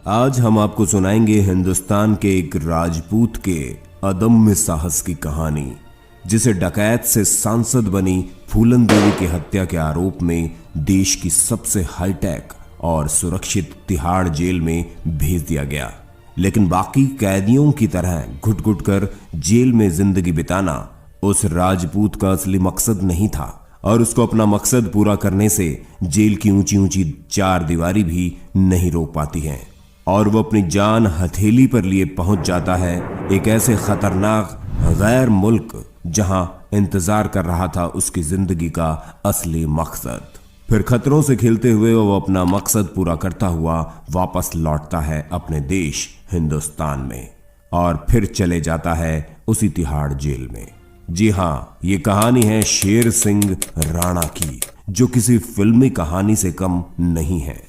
आज हम आपको सुनाएंगे हिंदुस्तान के एक राजपूत के अदम्य साहस की कहानी, जिसे डकैत से सांसद बनी फूलन देवी की हत्या के आरोप में देश की सबसे हाईटेक और सुरक्षित तिहाड़ जेल में भेज दिया गया। लेकिन बाकी कैदियों की तरह घुट घुट कर जेल में जिंदगी बिताना उस राजपूत का असली मकसद नहीं था, और उसको अपना मकसद पूरा करने से जेल की ऊंची ऊंची चार दीवारी भी नहीं रोक पाती हैं, और वो अपनी जान हथेली पर लिए पहुंच जाता है एक ऐसे खतरनाक गैर मुल्क जहां इंतजार कर रहा था उसकी जिंदगी का असली मकसद। फिर खतरों से खेलते हुए वो अपना मकसद पूरा करता हुआ वापस लौटता है अपने देश हिंदुस्तान में, और फिर चले जाता है उसी तिहाड़ जेल में। जी हां, ये कहानी है शेर सिंह राणा की, जो किसी फिल्मी कहानी से कम नहीं है।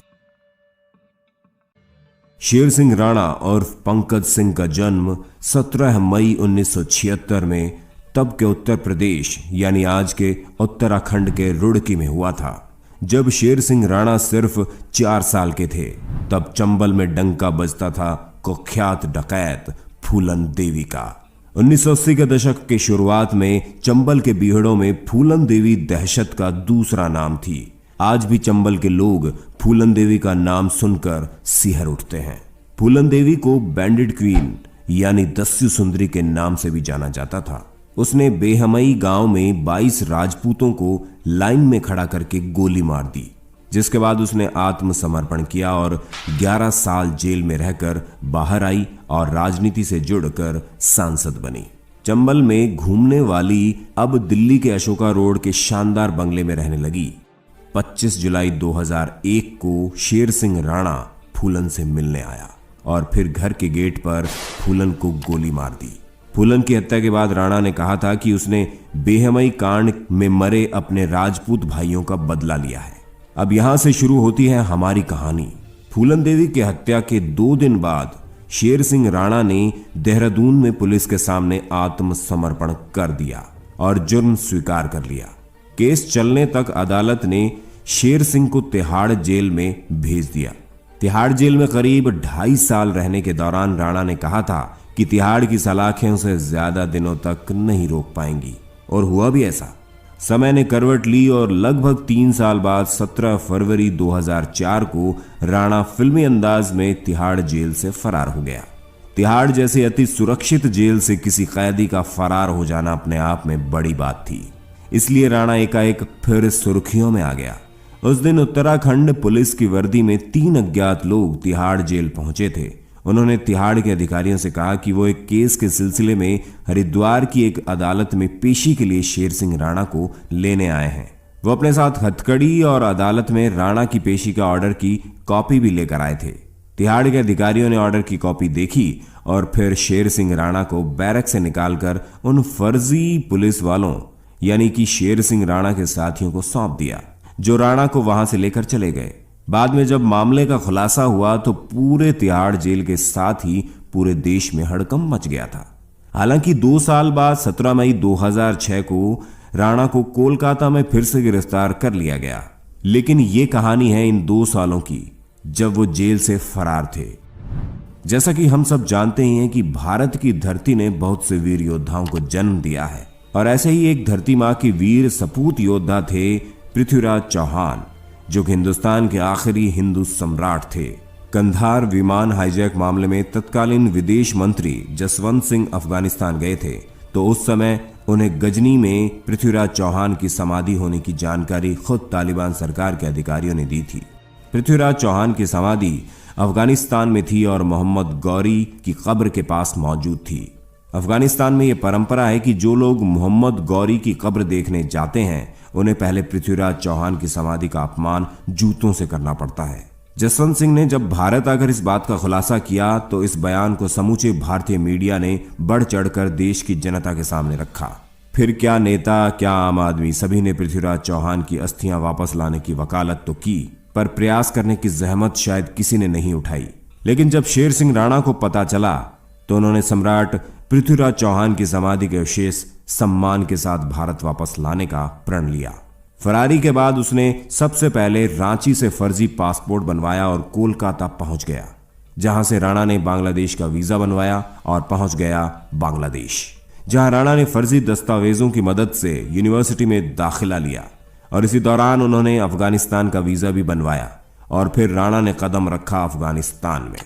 शेर सिंह राणा और पंकज सिंह का जन्म 17 मई 1976 में तब के उत्तर प्रदेश यानी आज के उत्तराखंड के रुड़की में हुआ था। जब शेर सिंह राणा सिर्फ 4 साल के थे, तब चंबल में डंका बजता था कुख्यात डकैत फूलन देवी का। 1980 के दशक के शुरुआत में चंबल के बीहड़ों में फूलन देवी दहशत का दूसरा नाम थी। आज भी चंबल के लोग फूलन देवी का नाम सुनकर सिहर उठते हैं। फूलन देवी को बैंडिट क्वीन यानी दस्यु सुंदरी के नाम से भी जाना जाता था। उसने बेहमई गांव में 22 राजपूतों को लाइन में खड़ा करके गोली मार दी, जिसके बाद उसने आत्मसमर्पण किया और 11 साल जेल में रहकर बाहर आई और राजनीति से जुड़कर सांसद बनी। चंबल में घूमने वाली अब दिल्ली के अशोका रोड के शानदार बंगले में रहने लगी। 25 जुलाई 2001 को शेर सिंह राणा फूलन से मिलने आया और फिर घर के गेट पर फूलन को गोली मार दी। फूलन की हत्या के बाद राणा ने कहा था कि उसने बेहमई कांड में मरे अपने राजपूत भाइयों का बदला लिया है। अब यहां से शुरू होती है हमारी कहानी। फूलन देवी की हत्या के 2 दिन बाद शेर सिंह राणा ने देहरादून में पुलिस के सामने आत्मसमर्पण कर दिया और जुर्म स्वीकार कर लिया। केस चलने तक अदालत ने शेर सिंह को तिहाड़ जेल में भेज दिया। तिहाड़ जेल में करीब 2.5 साल रहने के दौरान राणा ने कहा था कि तिहाड़ की सलाखें उसे ज्यादा दिनों तक नहीं रोक पाएंगी, और हुआ भी ऐसा। समय ने करवट ली और लगभग 3 साल बाद 17 फरवरी 2004 को राणा फिल्मी अंदाज में तिहाड़ जेल से फरार हो गया। तिहाड़ जैसे अति सुरक्षित जेल से किसी कैदी का फरार हो जाना अपने आप में बड़ी बात थी, इसलिए राणा एकाएक फिर सुर्खियों में आ गया। उस दिन उत्तराखंड पुलिस की वर्दी में 3 अज्ञात लोग तिहाड़ जेल पहुंचे थे। उन्होंने तिहाड़ के अधिकारियों से कहा कि वो एक केस के सिलसिले में हरिद्वार की एक अदालत में पेशी के लिए शेर सिंह राणा को लेने आए हैं। वो अपने साथ हथकड़ी और अदालत में राणा की पेशी का ऑर्डर की कॉपी भी लेकर आए थे। तिहाड़ के अधिकारियों ने ऑर्डर की कॉपी देखी और फिर शेर सिंह राणा को बैरक से निकालकर उन फर्जी पुलिस वालों यानी कि शेर सिंह राणा के साथियों को सौंप दिया, जो राणा को वहां से लेकर चले गए। बाद में जब मामले का खुलासा हुआ तो पूरे तिहाड़ जेल के साथ ही पूरे देश में हड़कंप मच गया था। हालांकि 2 साल बाद 17 मई 2006 को राणा को कोलकाता में फिर से गिरफ्तार कर लिया गया। लेकिन ये कहानी है इन 2 सालों की, जब वो जेल से फरार थे। जैसा कि हम सब जानते ही हैं कि भारत की धरती ने बहुत से वीर योद्धाओं को जन्म दिया है, और ऐसे ही एक धरती मां के वीर सपूत योद्धा थे पृथ्वीराज चौहान, जो हिंदुस्तान के आखिरी हिंदू सम्राट थे। कंधार विमान हाईजैक मामले में तत्कालीन विदेश मंत्री जसवंत सिंह अफगानिस्तान गए थे, तो उस समय उन्हें गजनी में पृथ्वीराज चौहान की समाधि होने की जानकारी खुद तालिबान सरकार के अधिकारियों ने दी थी। पृथ्वीराज चौहान की समाधि अफगानिस्तान में थी और मोहम्मद गौरी की कब्र के पास मौजूद थी। अफगानिस्तान में यह परंपरा है कि जो लोग मोहम्मद गौरी की कब्र देखने जाते हैं, उन्हें पहले पृथ्वीराज चौहान की समाधि का अपमान जूतों से करना पड़ता है। जसवंत सिंह ने जब भारत आकर इस बात का खुलासा किया तो इस बयान को समूचे भारतीय मीडिया ने बढ़ चढ़कर देश की जनता के सामने रखा। फिर क्या नेता, क्या आम आदमी, सभी ने पृथ्वीराज चौहान की अस्थियां वापस लाने की वकालत तो की, पर प्रयास करने की जहमत शायद किसी ने नहीं उठाई। लेकिन जब शेर सिंह राणा को पता चला तो उन्होंने सम्राट पृथ्वीराज चौहान की समाधि के अवशेष सम्मान के साथ भारत वापस लाने का प्रण लिया। फरारी के बाद उसने सबसे पहले रांची से फर्जी पासपोर्ट बनवाया और कोलकाता पहुंच गया। जहां से राणा ने बांग्लादेश का वीजा बनवाया और पहुंच गया बांग्लादेश, जहां राणा ने फर्जी दस्तावेजों की मदद से यूनिवर्सिटी में दाखिला लिया और इसी दौरान उन्होंने अफगानिस्तान का वीजा भी बनवाया और फिर राणा ने कदम रखा अफगानिस्तान में।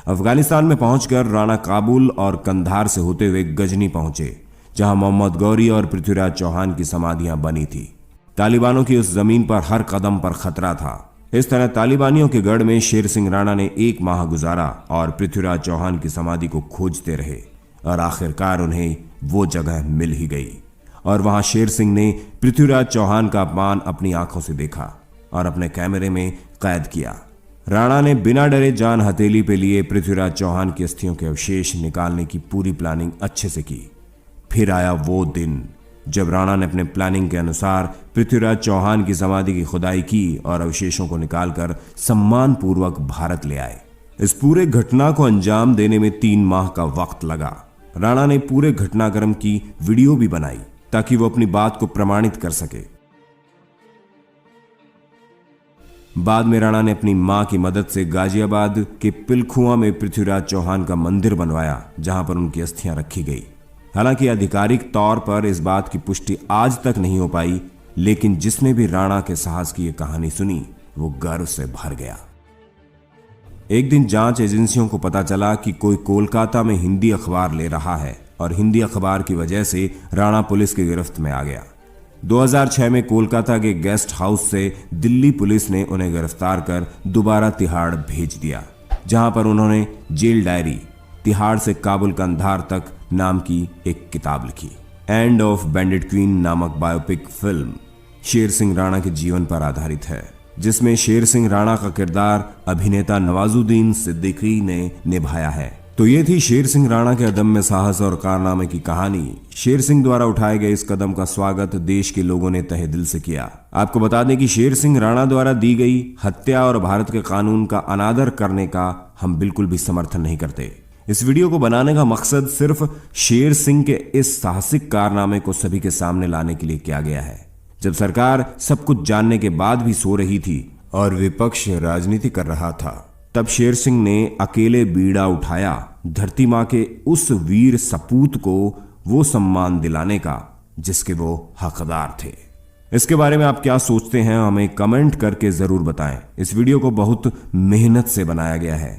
अफगानिस्तान में पहुंचकर राणा काबुल और कंधार से होते हुए गजनी पहुंचे, जहां मोहम्मद गौरी और पृथ्वीराज चौहान की समाधियां बनी थी। तालिबानों की उस जमीन पर हर कदम पर खतरा था। इस तरह तालिबानियों के गढ़ में शेर सिंह राणा ने 1 माह गुजारा और पृथ्वीराज चौहान की समाधि को खोजते रहे और आखिरकार उन्हें वो जगह मिल ही गई और वहां शेर सिंह ने पृथ्वीराज चौहान का अपमान अपनी आंखों से देखा और अपने कैमरे में कैद किया। राणा ने बिना डरे जान हथेली पे लिए पृथ्वीराज चौहान की अस्थियों के अवशेष निकालने की पूरी प्लानिंग अच्छे से की। फिर आया वो दिन जब राणा ने अपने प्लानिंग के अनुसार पृथ्वीराज चौहान की समाधि की खुदाई की और अवशेषों को निकालकर सम्मानपूर्वक भारत ले आए। इस पूरे घटना को अंजाम देने में 3 माह का वक्त लगा। राणा ने पूरे घटनाक्रम की वीडियो भी बनाई ताकि वो अपनी बात को प्रमाणित कर सके। बाद में राणा ने अपनी मां की मदद से गाजियाबाद के पिलखुआ में पृथ्वीराज चौहान का मंदिर बनवाया, जहां पर उनकी अस्थियां रखी गई। हालांकि आधिकारिक तौर पर इस बात की पुष्टि आज तक नहीं हो पाई, लेकिन जिसने भी राणा के साहस की यह कहानी सुनी वो गर्व से भर गया। एक दिन जांच एजेंसियों को पता चला कि कोई कोलकाता में हिंदी अखबार ले रहा है और हिंदी अखबार की वजह से राणा पुलिस की गिरफ्त में आ गया। 2006 में कोलकाता के गेस्ट हाउस से दिल्ली पुलिस ने उन्हें गिरफ्तार कर दोबारा तिहाड़ भेज दिया, जहां पर उन्होंने जेल डायरी तिहाड़ से काबुल कंधार तक नाम की एक किताब लिखी। एंड ऑफ बैंडिट क्वीन नामक बायोपिक फिल्म शेर सिंह राणा के जीवन पर आधारित है, जिसमें शेर सिंह राणा का किरदार अभिनेता नवाजुद्दीन सिद्दीकी ने निभाया है। तो ये थी शेर सिंह राणा के अदम्य साहस और कारनामे की कहानी। शेर सिंह द्वारा उठाए गए इस कदम का स्वागत देश के लोगों ने तहे दिल से किया। आपको बता दें कि शेर सिंह राणा द्वारा दी गई हत्या और भारत के कानून का अनादर करने का हम बिल्कुल भी समर्थन नहीं करते। इस वीडियो को बनाने का मकसद सिर्फ शेर सिंह के इस साहसिक कारनामे को सभी के सामने लाने के लिए किया गया है। जब सरकार सब कुछ जानने के बाद भी सो रही थी और विपक्ष राजनीति कर रहा था, तब शेर सिंह ने अकेले बीड़ा उठाया धरती मां के उस वीर सपूत को वो सम्मान दिलाने का जिसके वो हकदार थे। इसके बारे में आप क्या सोचते हैं हमें कमेंट करके जरूर बताएं। इस वीडियो को बहुत मेहनत से बनाया गया है।